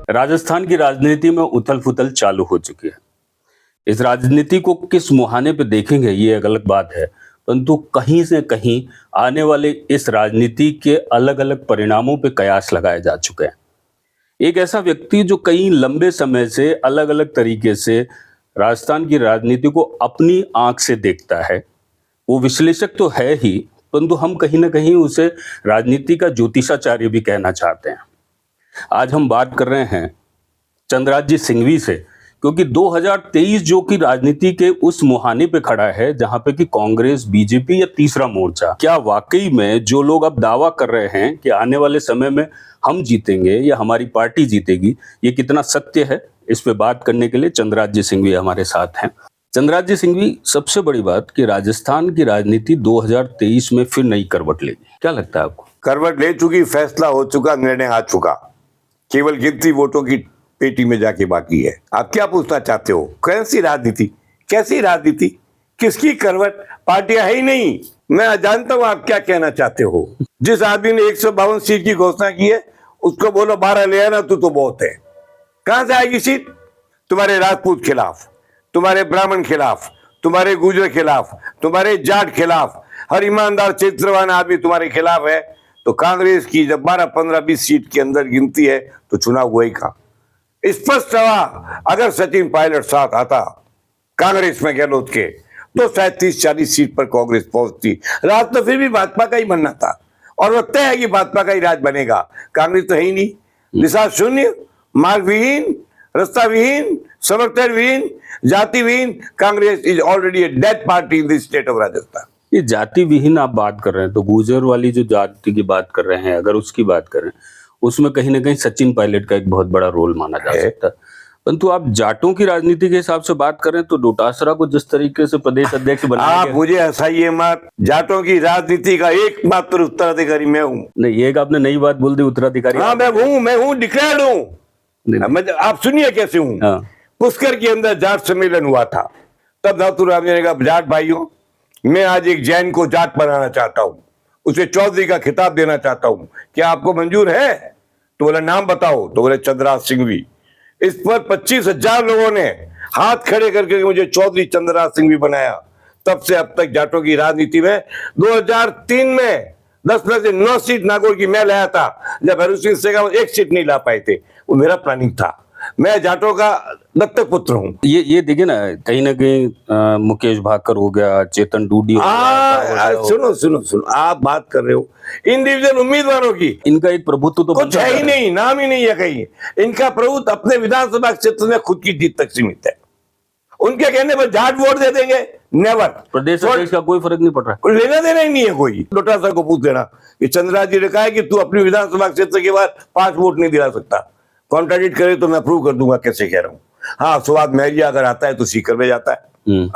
राजस्थान की राजनीति में उथल-पुथल चालू हो चुकी है। इस राजनीति को किस मुहाने पे देखेंगे ये एक अलग बात है, परंतु कहीं से कहीं आने वाले इस राजनीति के अलग-अलग परिणामों पे कयास लगाए जा चुके हैं। एक ऐसा व्यक्ति जो कई लंबे समय से अलग-अलग तरीके से राजस्थान की राजनीति को अपनी आँख से देखता है, वो विश्लेषक तो है ही, परंतु हम कहीं न कहीं उसे राजनीति का ज्योतिषाचार्य भी कहना चाहते हैं। आज हम बात कर रहे हैं चंद्रराज जी सिंघवी से, क्योंकि 2023 जो कि राजनीति के उस मुहाने पे खड़ा है जहां पे कि कांग्रेस, बीजेपी या तीसरा मोर्चा, क्या वाकई में जो लोग अब दावा कर रहे हैं कि आने वाले समय में हम जीतेंगे या हमारी पार्टी जीतेगी, ये कितना सत्य है? इस पे बात करने के लिए चंद्रराज जी सिंघवी हमारे साथ हैं। चंद्रराज जी सिंघवी, सबसे बड़ी बात कि राजस्थान की राजनीति 2023 में फिर नई करवट लेगी, क्या लगता है आपको? करवट ले चुकी, फैसला हो चुका, निर्णय आ चुका, केवल गिनती वोटों की पेटी में जाके बाकी है। आप क्या पूछना चाहते हो? कैसी राजनीति, कैसी राजनीति, किसकी करवट? पार्टियां है ही नहीं। मैं जानता हूं आप क्या कहना चाहते हो। जिस आदमी ने 152 सीट की घोषणा की है उसको बोलो 12 ले आना, तू तो बहुत है। कहां से आएगी सीट? तुम्हारे राजपूत खिलाफ, तुम्हारे ब्राह्मण खिलाफ, तुम्हारे गुर्जर खिलाफ, तुम्हारे जाट खिलाफ, हर ईमानदार चरित्रवान आदमी तुम्हारे खिलाफ है। तो कांग्रेस की जब 12, 15, 20 सीट के अंदर गिनती है तो चुनाव हुआ ही कहां? स्पष्ट रहा, अगर सचिन पायलट साथ आता कांग्रेस में गहलोत के तो शायद 30-40 सीट पर कांग्रेस पहुंचती। राज तो फिर भी भाजपा का ही बनना था और वो तय है कि भाजपा का ही राज बनेगा। कांग्रेस तो है ही नहीं, दिशा शून्य, मार्ग विहीन, रास्ता विहीन, समर्थन विहीन, जाति विहीन। Congress is already a dead party in the state of Rajasthan. ये जाति विहीन आप बात कर रहे हैं तो गुर्जर वाली जो जाति की बात कर रहे हैं, अगर उसकी बात करें, उसमें कहीं ना कहीं सचिन पायलट का एक बहुत बड़ा रोल माना जा सकता है। परंतु आप जाटों की राजनीति के हिसाब से बात करें तो डोटासरा को जिस तरीके से प्रदेश अध्यक्ष बनाया आप मुझे हंसाइए मत। जाटों की राजनीति का एकमात्र उत्तराधिकारी मैं हूँ। नहीं, एक आपने नई बात बोल दी, उत्तराधिकारी। हाँ, मैं हूँ, डिक्लेयर्ड हूँ। आप सुनिए कैसे हूँ। हाँ। पुष्कर के अंदर जाट सम्मेलन हुआ था, तब नाथूराम जी ने कहा, जाट भाइयों, मैं आज एक जैन को जाट बनाना चाहता हूँ, उसे चौधरी का खिताब देना चाहता हूँ, क्या आपको मंजूर है? तो बोला नाम बताओ। तो बोले चंद्रराज सिंघवी। इस पर 25,000 लोगों ने हाथ खड़े करके मुझे चौधरी चंद्रराज सिंघवी बनाया। तब से अब तक जाटों की राजनीति में 2003 में 10 में से 9 सीट नागौर की मैं लाया था, जब भैरू सिंह सेखावत 1 सीट नहीं ला पाए थे। वो मेरा प्लानिंग था। मैं जाटों का दत्तक पुत्र हूँ। ये देखिए ना, कहीं ना कहीं मुकेश भाकर हो गया, चेतन डूडी हो गया। सुनो, आप बात कर रहे हो इंडिविजुअल उम्मीदवारों की। इनका एक प्रभुत्व तो कुछ है ही नहीं, नाम ही नहीं है कहीं। इनका प्रभुत्व अपने विधानसभा क्षेत्र में खुद की जीत तक सीमित है। उनके कहने पर जाट वोट दे देंगे, नेवर। प्रदेश अध्यक्ष का कोई फर्क नहीं पड़ रहा, लेना देना ही नहीं है कोई। डोटासरा को पूछ देना कि चंद्रराज जी ने कहा है कि तू अपनी विधानसभा क्षेत्र के बाद 5 वोट नहीं दिला सकता। कॉन्ट्राडिक्ट करे तो मैं प्रूव कर दूंगा कैसे कह रहा हूँ। हाँ, स्वाद महरिया अगर आता है तो सीकर में जाता है।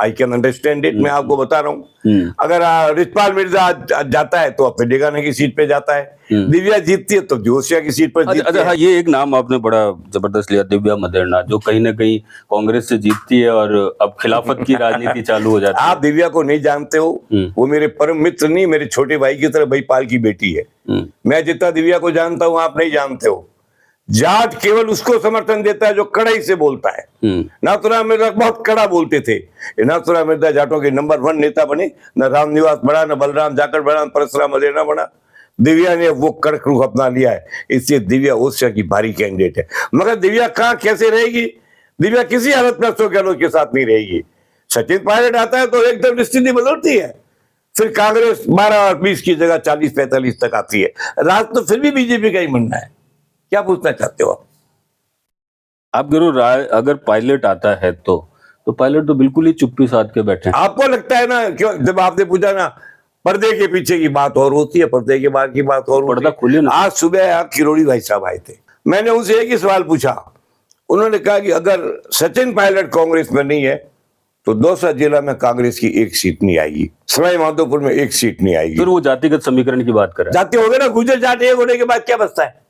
I can understand it. मैं आपको बता रहा हूँ, अगर रिचपाल मिर्जा जाता है तो अपने डेगाना की सीट पे जाता है। दिव्या जीतती है तो जोशिया की सीट पर जीतती है। हाँ, ये एक नाम आपने बड़ा जबरदस्त लिया, दिव्या मदेरणा, जो कहीं ना कहीं कांग्रेस से जीतती है और अब खिलाफत की राजनीति चालू हो जाती है। आप दिव्या को नहीं जानते हो, वो मेरे परम मित्र नहीं, मेरे छोटे भाई की तरह भईपाल की बेटी है। मैं जितना दिव्या को जानता हूँ आप नहीं जानते हो। जाट केवल उसको समर्थन देता है जो कड़ाई से बोलता है। नाथूराम मिर्जा बहुत कड़ा बोलते थे। नाथूराम मिर्जा जाटों के नंबर 1 नेता बने, न रामनिवास बना, न बलराम जाखड़ बना, परशुराम मदेरणा बना। दिव्या ने वो कड़क रुख अपना लिया है, इसलिए दिव्या ओसिया की भारी कैंडिडेट है। मगर दिव्या कहाँ कैसे रहेगी? दिव्या किसी हालत में अशोक गहलोत के साथ नहीं रहेगी। सचिन पायलट आता है तो एकदम स्थिति बदलती है। फिर कांग्रेस 12 और 20 की जगह 40-45 तक आती है। राज तो फिर भी बीजेपी का ही बनना है। क्या पूछना चाहते हो आप? गुरु अगर पायलट आता है तो पायलट तो बिल्कुल ही चुप्पी साध के बैठे हैं। आपको लगता है ना, क्यों? जब आपने पूछा ना, पर्दे के पीछे की बात और होती है, पर्दे के बाहर की बात और पर्दा खुले ना। आज सुबह आप किरोड़ी भाई साहब आए थे, मैंने उनसे एक ही सवाल पूछा। उन्होंने कहा कि अगर सचिन पायलट कांग्रेस में नहीं है तो दौसा जिला में कांग्रेस की 1 सीट नहीं आएगी, सवाई माधोपुर में 1 सीट नहीं आएगी। फिर वो जातिगत समीकरण की बात कर रहे हैं। जाति हो गए ना, गुर्जर जाट एक होने के बाद क्या बचता है?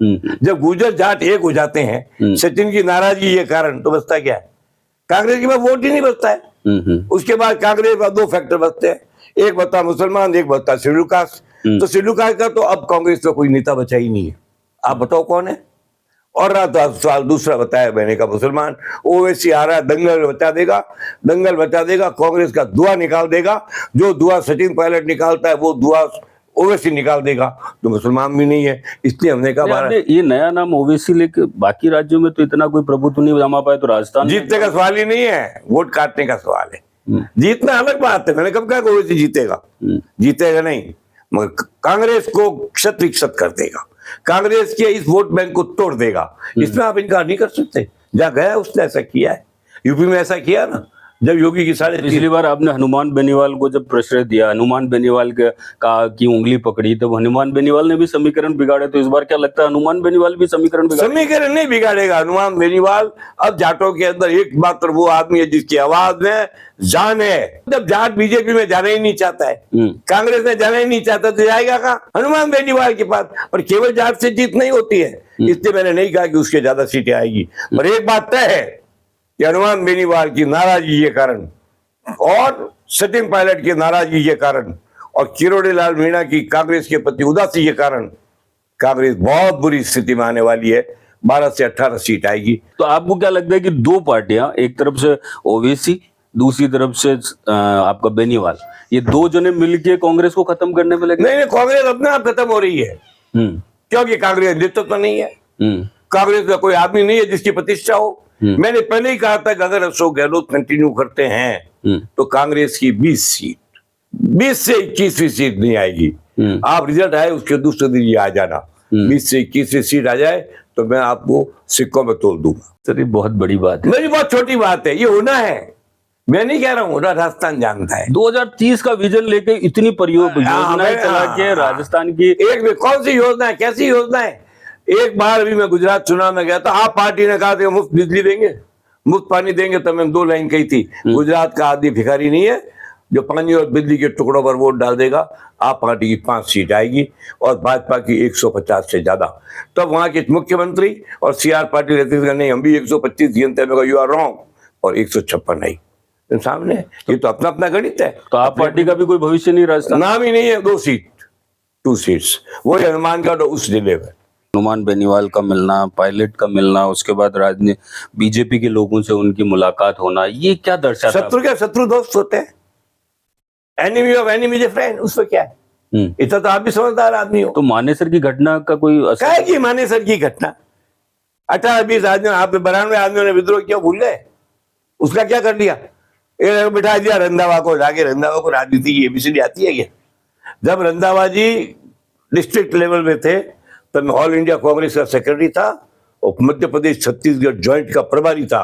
जब गुर्जर जाट एक हो जाते हैं, सचिन की नाराजगी ये कारण, तो बचता क्या है? कांग्रेस के पास वोट ही नहीं बचता है। उसके बाद कांग्रेस का 2 फैक्टर बचते हैं, एक बचता मुसलमान, एक बचता शेड्यूल कास्ट। तो शेड्यूल कास्ट का तो अब कांग्रेस का कोई नेता बचा ही नहीं है। आप बताओ कौन है? और रात रात सवाल दूसरा बताया मैंने कहा मुसलमान ओवैसी आ रहा है, दंगल बचा देगा, कांग्रेस का दुआ निकाल देगा, जो दुआ सचिन पायलट निकालता है वो दुआ ओवैसी निकाल देगा, तो मुसलमान भी नहीं है, इसलिए हमने कहा आपने ये नया नाम ओवैसी लेके बाकी राज्यों में तो इतना कोई प्रभुत्व नहीं जमा पाए, तो राजस्थान जीतने का सवाल ही नहीं है, वोट काटने का सवाल है। जीतना अलग बात है, मैंने कब कहा ओवैसी जीतेगा, जीतेगा नहीं, मगर कांग्रेस को क्षत विक्षत कर देगा, कांग्रेस के इस वोट बैंक को तोड़ देगा, इसमें आप इनकार नहीं कर सकते। जहाँ गया उसने ऐसा किया है, यूपी में ऐसा किया ना, जब योगी की पिछली बार आपने हनुमान बेनीवाल को जब प्रश्रय दिया, हनुमान बेनीवाल की उंगली पकड़ी, तब हनुमान बेनीवाल ने भी समीकरण बिगाड़े, तो इस बार क्या लगता है हनुमान बेनीवाल भी समीकरण नहीं बिगाड़ेगा हनुमान बेनीवाल। अब जाटों के अंदर एकमात्र वो आदमी है जिसकी आवाज में जान है। जब जाट बीजेपी में जाना ही नहीं चाहता है, कांग्रेस में जाना ही नहीं चाहता, तो जाएगा कहाँ? हनुमान बेनीवाल के पास। और केवल जाट से जीत नहीं होती है, इसलिए मैंने नहीं कहा कि उसके ज्यादा सीटें आएगी, पर एक बात तय है कि हनुमान बेनीवाल की नाराजगी के कारण और सचिन पायलट की नाराजगी के कारण और किरोड़ी लाल मीणा की कांग्रेस के प्रति उदासी के कारण कांग्रेस बहुत बुरी स्थिति में आने वाली है। 12 से 18 सीट आएगी। तो आपको क्या लगता है कि दो पार्टियां, एक तरफ से ओवैसी, दूसरी तरफ से आपका बेनीवाल, ये दो जने मिलके कांग्रेस को खत्म करने में लगे? नहीं, कांग्रेस अपने आप खत्म हो रही है, क्योंकि कांग्रेस नेतृत्व तो नहीं है, कांग्रेस का कोई आदमी नहीं है जिसकी प्रतिष्ठा हो। मैंने पहले ही कहा था कि अगर अशोक गहलोत कंटिन्यू करते हैं तो कांग्रेस की 20 से 21वीं सीट नहीं आएगी। आप रिजल्ट आए उसके दूसरे दिन ये आ जाना, 20 से 21वीं सीट आ जाए तो मैं आपको सिक्कों में तोल दूंगा। सर ये बहुत बड़ी बात है, मेरी बहुत छोटी बात है, ये होना है, मैं नहीं कह रहा हूँ, राजस्थान जानता है। 2030 का विजन लेके इतनी योजनाएं चला के राजस्थान की एक कौन सी योजना है, कैसी योजना है? एक बार अभी मैं गुजरात चुनाव में गया था, आप पार्टी ने कहा था मुफ्त बिजली देंगे, मुफ्त पानी देंगे, तो मैंने 2 लाइन कही थी, गुजरात का आदमी भिखारी नहीं है जो पानी और बिजली के टुकड़ों पर वोट डाल देगा। आप पार्टी की 5 सीट आएगी और भाजपा की 150 से ज्यादा। तब वहां के मुख्यमंत्री और CR पाटिल रहते थे, नहीं हम भी 125 जीतते हैं, यू आर रॉन्ग, और 156 आई सामने। ये तो अपना अपना गणित है। तो आप पार्टी का भी कोई भविष्य नहीं राजस्थान? नाम ही नहीं है, 2 सीट्स वही हनुमान का उस जिले में। हनुमान बेनीवाल का मिलना, पायलट का मिलना, उसके बाद बीजेपी के लोगों से उनकी मुलाकात होना, ये क्या दर्शाता है? शत्रु के शत्रु दोस्त होते हैं, enemy of enemy is a friend, उसमें क्या है? इतना तो आप भी समझदार आदमी हो। तो मानेसर की घटना का कोई असर? क्या है कि मानेसर की घटना 18-20 आदमी, आप 92 आदमियों ने विद्रोह किया, भूल गए? उसका क्या कर लिया? बिठा दिया रंधावा को, जाके रंधावा को राजनीति की एबीसीडी आती है क्या? जब रंधावा जी डिस्ट्रिक्ट लेवल में थे तब मैं ऑल इंडिया कांग्रेस का सेक्रेटरी था और मध्य प्रदेश छत्तीसगढ़ ज्वाइंट का प्रभारी था,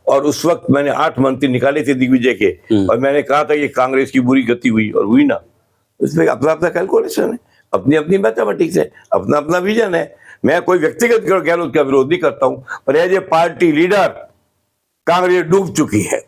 और उस वक्त मैंने 8 मंत्री निकाले थे दिग्विजय के, और मैंने कहा था ये कांग्रेस की बुरी गति हुई, और हुई ना। इसमें अपना अपना कैलकुलेशन है, अपनी अपनी मैथमेटिक्स है, अपना अपना विजन है। मैं कोई व्यक्तिगत गहलोत का विरोध नहीं करता हूं, पर as a party leader Congress डूब चुकी है।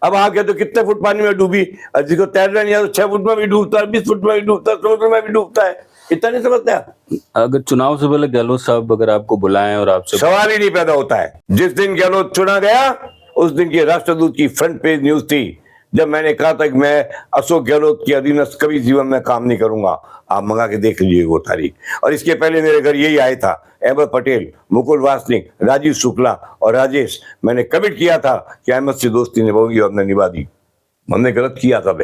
अब आप कहते तो कितने फुट पानी में डूबी, जिसको तैरना नहीं आता 6 फुट में भी डूबता है, 20 फुट में भी डूबता है, समुद्र में भी डूबता है, इतना नहीं समझते आप? अगर चुनाव से पहले गहलोत साहब अगर आपको बुलाएं और आपसे, सवाल ही नहीं पैदा होता है। जिस दिन गहलोत चुना गया उस दिन की राष्ट्रदूत की फ्रंट पेज न्यूज थी, जब मैंने कहा था कि मैं अशोक गहलोत की अधीनस्थ कभी जीवन में काम नहीं करूंगा। आप मंगा के देख लीजिए वो तारीख। और इसके पहले मेरे घर यही आया था अहमद पटेल, मुकुल वासनिक, राजीव शुक्ला और राजेश। मैंने कमिट किया था कि अहमद से दोस्ती निभाऊंगी और हमने निभा दी। हमने गलत किया था।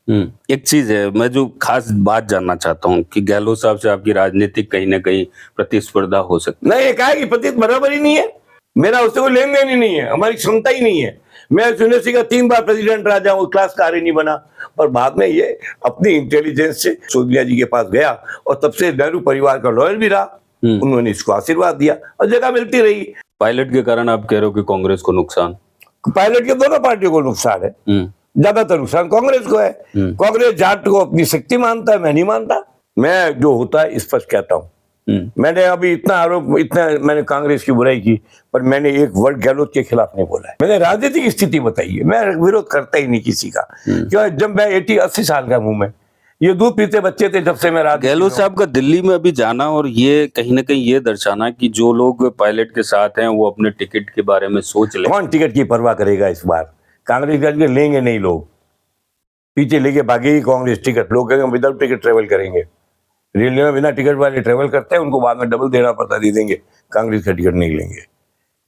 एक चीज है, मैं जो खास बात जानना चाहता हूँ कि गहलोत साहब से आपकी राजनीतिक कहीं ना कहीं प्रतिस्पर्धा हो सकती नहीं, ये कहा कि प्रतिस्पर्धा बराबर ही नहीं है, मेरा उससे कोई लेन देन ही नहीं है, हमारी क्षमता ही नहीं है। मैं यूनिवर्सिटी का 3 बार प्रेसिडेंट रहा, जाऊँ क्लास कार्य नहीं बना, पर बाद में ये अपनी इंटेलिजेंस से सोनिया जी के पास गया और तब से नेहरू परिवार का लॉयल भी रहा। उन्होंने इसको आशीर्वाद दिया और जगह मिलती रही। पायलट के कारण आप कह रहे हो कि कांग्रेस को नुकसान? पायलट के दोनों पार्टियों को नुकसान है, ज्यादातर नुकसान कांग्रेस को है। कांग्रेस जाट को अपनी शक्ति मानता है, मैं नहीं मानता। मैं जो होता है स्पष्ट कहता हूँ। मैंने अभी इतना मैंने कांग्रेस की बुराई की, पर मैंने एक वर्ड गहलोत के खिलाफ नहीं बोला है। मैंने राजनीतिक स्थिति बताई है, मैं विरोध करता ही नहीं किसी का। क्यों? जब मैं 80 साल का हूं, मैं ये दूध पीते बच्चे थे जब से मैं गहलोत साहब का दिल्ली में अभी जाना और ये कहीं ना कहीं ये दर्शाना कि जो लोग पायलट के साथ हैं वो अपने टिकट के बारे में सोच ले। कौन टिकट की परवाह करेगा इस बार? कांग्रेस का लेंगे नहीं लोग, पीछे लेके भागेगी कांग्रेस टिकट। लोग कहेंगे विदाउट टिकट ट्रेवल करेंगे। रेलवे में बिना टिकट वाले ट्रेवल करते हैं, उनको बाद में डबल देना पड़ता, दे देंगे, कांग्रेस का टिकट नहीं लेंगे।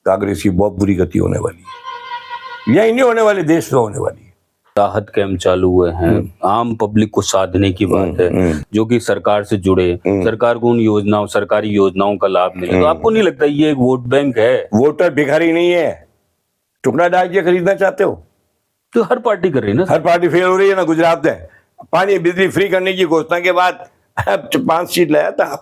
कांग्रेस की बहुत बुरी गति होने वाली है, यही नहीं होने वाली, देश में होने वाली है। राहत कैंप चालू हुए हैं, आम पब्लिक को साधने की बात है, जो कि सरकार से जुड़े, सरकार को उन योजनाओं, सरकारी योजनाओं का लाभ मिले। तो आपको नहीं लगता ये एक वोट बैंक है? वोटर भिखारी नहीं है, टुकड़ा डाल के खरीदना चाहते हो? तो हर पार्टी कर रही है ना। हर पार्टी फेल हो रही है ना। गुजरात में पानी बिजली फ्री करने की घोषणा के बाद 5 सीट लाया था।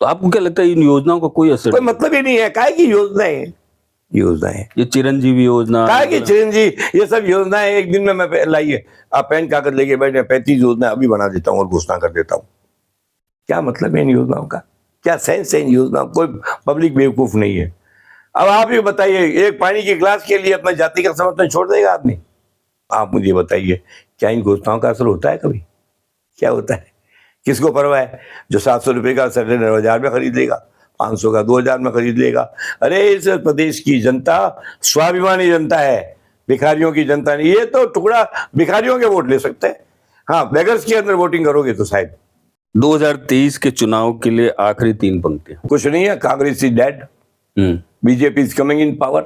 तो आपको क्या लगता है इन योजनाओं का कोई असर? कोई मतलब ही नहीं है। काहे की योजनाएं, ये चिरंजीवी योजना, काहे की चिरंजीवी, ये सब योजनाएं एक दिन में मैं लाइए, आप पेन कागज लेके बैठे, 35 योजना अभी बना देता हूँ और घोषणा कर देता हूँ। क्या मतलब है इन योजनाओं का? क्या सेंस है इन योजनाओं? कोई पब्लिक बेवकूफ नहीं है। अब आप ही बताइए, एक पानी की गिलास के लिए अपना जाति का समर्थन छोड़ देगा आदमी? आप मुझे बताइए, क्या इन घोषणाओं का असर होता है कभी? क्या होता है? किसको परवाह है? जो 700 रुपये का सिलेंडर 1000 में खरीद लेगा, 500 का 2000 में खरीद लेगा। अरे इस प्रदेश की जनता स्वाभिमानी जनता है, भिखारियों की जनता नहीं। ये तो टुकड़ा भिखारियों के वोट ले सकते हैं। हाँ, बेगर्स के अंदर वोटिंग करोगे तो शायद। 2023 के चुनाव के लिए आखिरी 3 पंक्तियां। कुछ नहीं है, Congress is dead, BJP is coming in power,